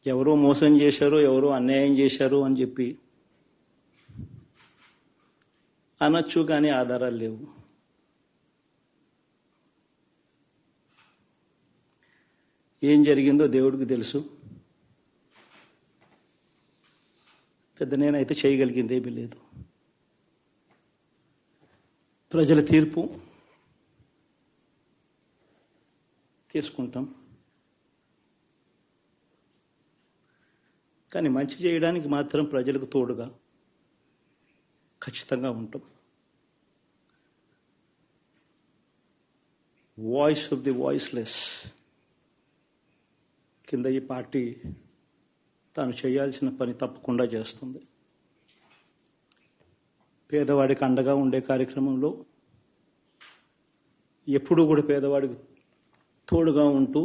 ఎవరో మోసం చేశారు, ఎవరో అన్యాయం చేశారు అని చెప్పి అనొచ్చు, కానీ ఆధారాలు లేవు. ఏం జరిగిందో దేవుడికి తెలుసు. పెద్ద నేనైతే చేయగలిగింది ఏమీ లేదు. ప్రజల తీర్పు తీసుకుంటాం, కానీ మంచి చేయడానికి మాత్రం ప్రజలకు తోడుగా ఖచ్చితంగా ఉంటాం. వాయిస్ ఆఫ్ ది వాయిస్లెస్ కింద ఈ పార్టీ తాను చేయాల్సిన పని తప్పకుండా చేస్తుంది. పేదవాడికి అండగా ఉండే కార్యక్రమంలో ఎప్పుడూ కూడా పేదవాడికి తోడుగా ఉంటూ